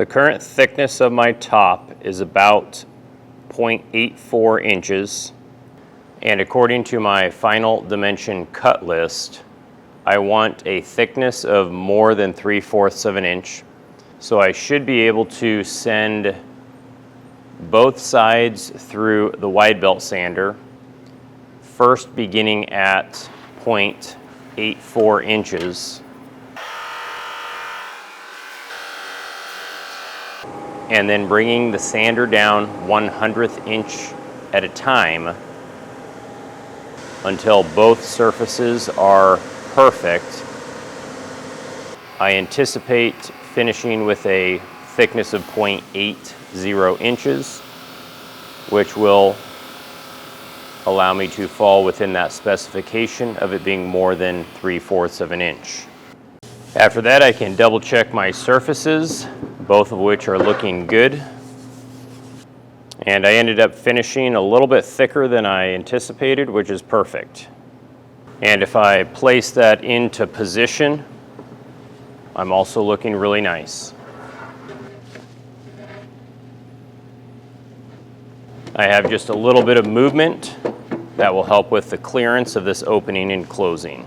The current thickness of my top is about 0.84 inches, and according to my final dimension cut list, I want a thickness of more than 3/4 of an inch. So I should be able to send both sides through the wide belt sander, first beginning at 0.84 inches, and then bringing the sander down 1/100th inch at a time until both surfaces are perfect. I anticipate finishing with a thickness of 0.80 inches, which will allow me to fall within that specification of it being more than 3/4 of an inch. After that, I can double check my surfaces, both of which are looking good. And I ended up finishing a little bit thicker than I anticipated, which is perfect. And if I place that into position, I'm also looking really nice. I have just a little bit of movement that will help with the clearance of this opening and closing.